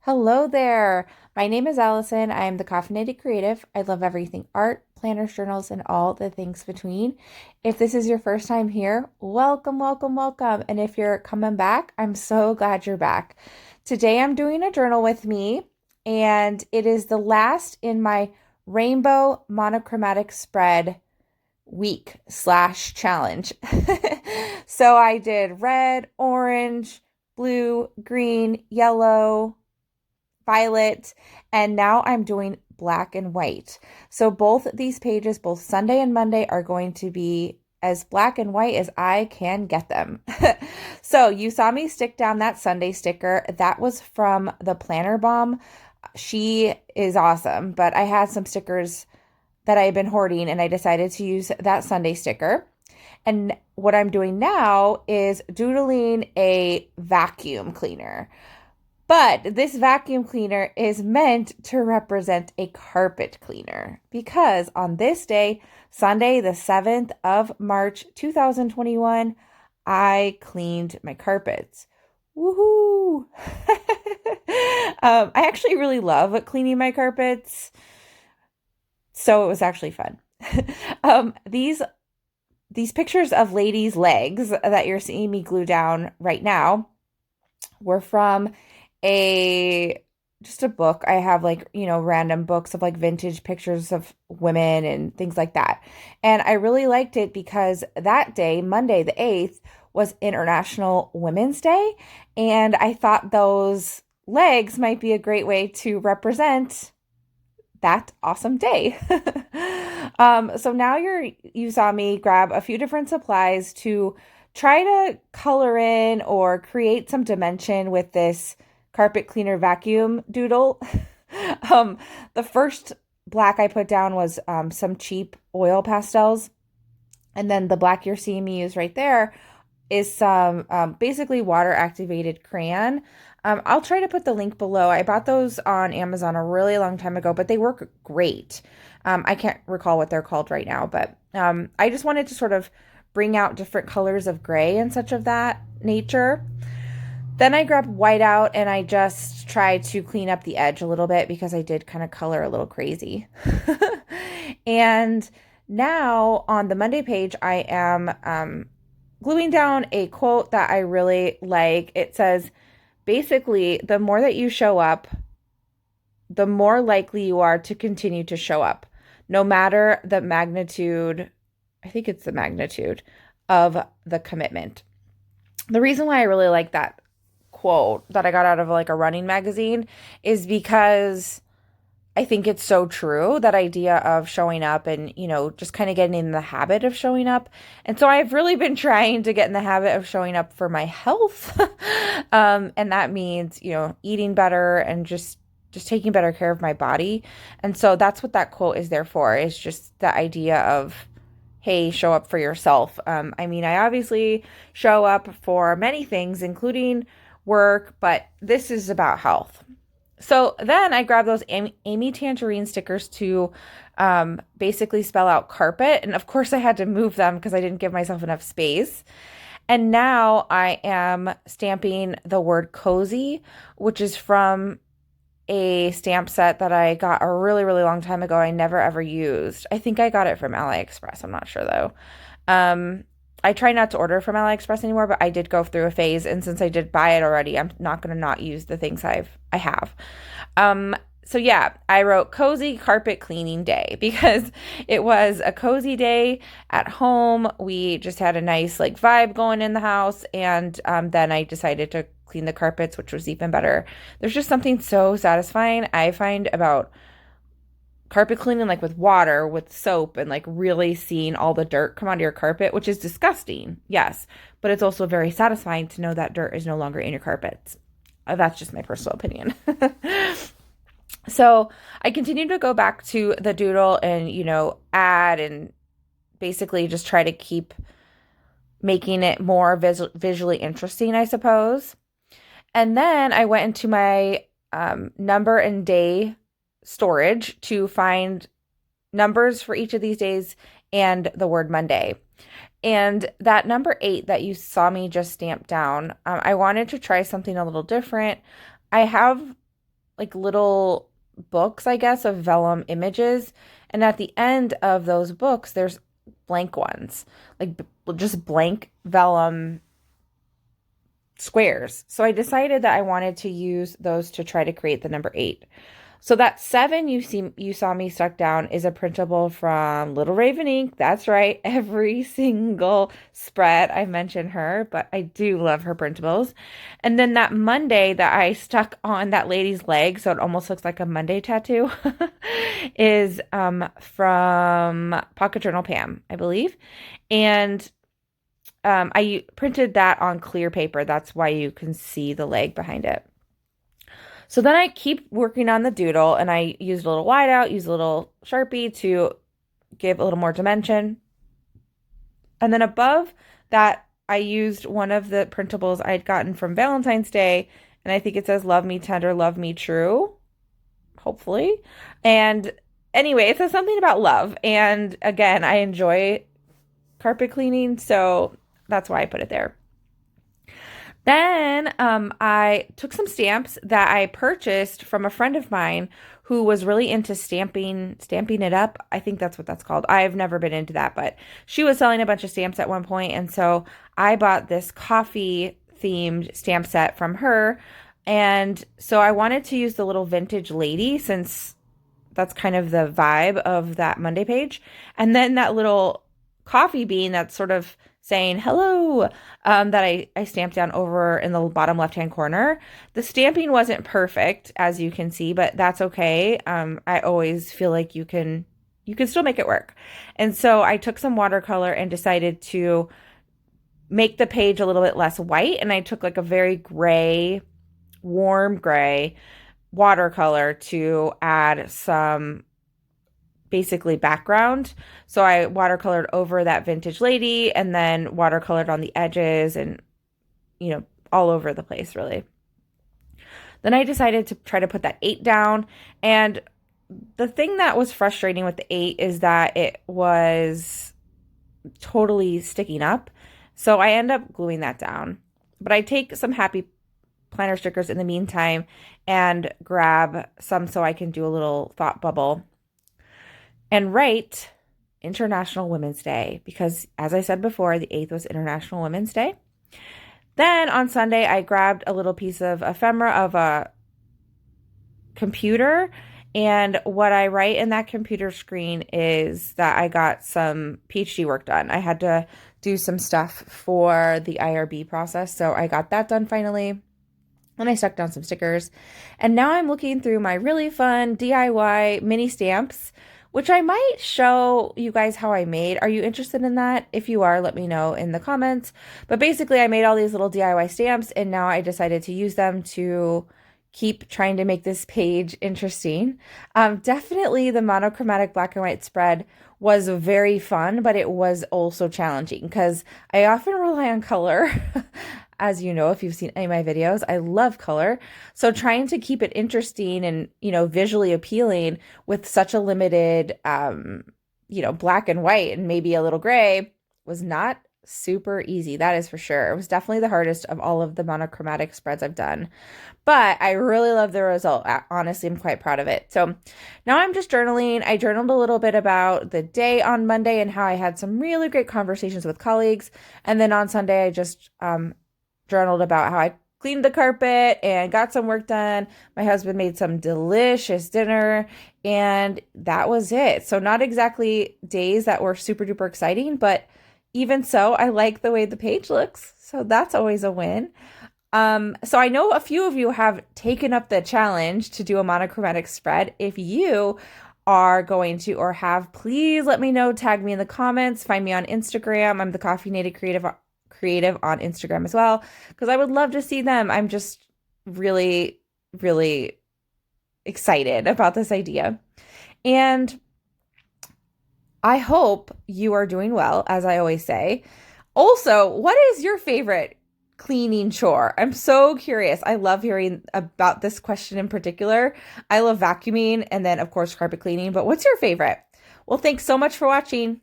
Hello there. My name is Allison. I am the Caffeinated Creative. I love everything art, planners, journals, and all the things between. If this is your first time here, welcome, welcome, welcome. And if you're coming back, I'm so glad you're back. Today I'm doing a journal with me, and it is the last in my rainbow monochromatic spread week/challenge. So I did red, orange, blue, green, yellow, violet, and now I'm doing black and white. So both these pages, both Sunday and Monday, are going to be as black and white as I can get them. So you saw me stick down that Sunday sticker. That was from the Planner Bomb. She is awesome, but I had some stickers that I had been hoarding and I decided to use that Sunday sticker. And what I'm doing now is doodling a vacuum cleaner. But this vacuum cleaner is meant to represent a carpet cleaner because on this day, Sunday, the 7th of March, 2021, I cleaned my carpets. Woohoo! I actually really love cleaning my carpets, so it was actually fun. These pictures of ladies' legs that you're seeing me glue down right now were from just a book. I have random books of like vintage pictures of women and things like that. And I really liked it because that day, Monday the 8th, was International Women's Day. And I thought those legs might be a great way to represent that awesome day. So now you saw me grab a few different supplies to try to color in or create some dimension with this carpet cleaner vacuum doodle. The first black I put down was some cheap oil pastels. And then the black you're seeing me use right there is some basically water activated crayon. I'll try to put the link below. I bought those on Amazon a really long time ago, but they work great. I can't recall what they're called right now, but I just wanted to sort of bring out different colors of gray and such of that nature. Then I grabbed white out and I just tried to clean up the edge a little bit because I did kind of color a little crazy. And now on the Monday page, I am gluing down a quote that I really like. It says, basically, the more that you show up, the more likely you are to continue to show up, no matter the magnitude, I think it's the magnitude of the commitment. The reason why I really like that quote that I got out of like a running magazine is because I think it's so true, that idea of showing up and, just kind of getting in the habit of showing up. And so I've really been trying to get in the habit of showing up for my health. And that means, eating better and just taking better care of my body. And so that's what that quote is there for, is just the idea of, hey, show up for yourself. I obviously show up for many things, including work, but this is about health. So then I grabbed those Amy Tangerine stickers to basically spell out carpet. And of course I had to move them because I didn't give myself enough space. And now I am stamping the word cozy, which is from a stamp set that I got a really, really long time ago. I never ever used. I think I got it from AliExpress. I'm not sure though. I try not to order from AliExpress anymore, but I did go through a phase, and since I did buy it already, I'm not going to not use the things I have. So yeah, I wrote cozy carpet cleaning day because it was a cozy day at home. We just had a nice like vibe going in the house, and then I decided to clean the carpets, which was even better. There's just something so satisfying I find about carpet cleaning, like with water, with soap, and like really seeing all the dirt come onto your carpet, which is disgusting, yes, but it's also very satisfying to know that dirt is no longer in your carpets. That's just my personal opinion. So I continued to go back to the doodle and, add and basically just try to keep making it more visually interesting, I suppose. And then I went into my number and day storage to find numbers for each of these days and the word Monday. And that number 8 that you saw me just stamp down, I wanted to try something a little different. I have like little books, I guess, of vellum images. And at the end of those books, there's blank ones, like just blank vellum squares. So I decided that I wanted to use those to try to create the number 8. So that 7 you saw me stuck down is a printable from Little Raven Ink. That's right. Every single spread I mention her, but I do love her printables. And then that Monday that I stuck on that lady's leg, so it almost looks like a Monday tattoo, is from PocketJournalPam, I believe. And I printed that on clear paper. That's why you can see the leg behind it. So then I keep working on the doodle, and I used a little whiteout, used a little Sharpie to give a little more dimension. And then above that, I used one of the printables I had gotten from Valentine's Day, and I think it says, "Love me tender, love me true," hopefully. And anyway, it says something about love. And again, I enjoy carpet cleaning, so that's why I put it there. Then I took some stamps that I purchased from a friend of mine who was really into stamping it up. I think that's what that's called. I've never been into that, but she was selling a bunch of stamps at one point, and so I bought this coffee themed stamp set from her. And so I wanted to use the little vintage lady, since that's kind of the vibe of that Monday page. And then that little coffee bean that's sort of saying hello, that I stamped down over in the bottom left-hand corner. The stamping wasn't perfect, as you can see, but that's okay. I always feel like you can still make it work. And so I took some watercolor and decided to make the page a little bit less white, and I took like a very gray, warm gray watercolor to add some basically background. So I watercolored over that vintage lady, and then watercolored on the edges, and all over the place really. Then I decided to try to put that 8 down, and the thing that was frustrating with the 8 is that it was totally sticking up. So I end up gluing that down. But I take some happy planner stickers in the meantime and grab some so I can do a little thought bubble and write International Women's Day, because as I said before, the 8th was International Women's Day. Then on Sunday, I grabbed a little piece of ephemera of a computer, and what I write in that computer screen is that I got some PhD work done. I had to do some stuff for the IRB process, so I got that done finally. And I stuck down some stickers. And now I'm looking through my really fun DIY mini stamps, which I might show you guys how I made. Are you interested in that? If you are, let me know in the comments. But basically, I made all these little DIY stamps, and now I decided to use them to keep trying to make this page interesting. Definitely the monochromatic black and white spread was very fun, but it was also challenging because I often rely on color. As you know, if you've seen any of my videos, I love color. So trying to keep it interesting and, visually appealing with such a limited, black and white and maybe a little gray was not super easy. That is for sure. It was definitely the hardest of all of the monochromatic spreads I've done, but I really love the result. Honestly, I'm quite proud of it. So now I'm just journaling. I journaled a little bit about the day on Monday and how I had some really great conversations with colleagues. And then on Sunday, I just, journaled about how I cleaned the carpet and got some work done. My husband made some delicious dinner, and that was it. So not exactly days that were super duper exciting, but even so, I like the way the page looks. So that's always a win. So I know a few of you have taken up the challenge to do a monochromatic spread. If you are going to or have, please let me know. Tag me in the comments. Find me on Instagram. I'm the Coffeenated Creative on Instagram as well, because I would love to see them. I'm just really, really excited about this idea. And I hope you are doing well, as I always say. Also, what is your favorite cleaning chore? I'm so curious. I love hearing about this question in particular. I love vacuuming and then, of course, carpet cleaning. But what's your favorite? Well, thanks so much for watching.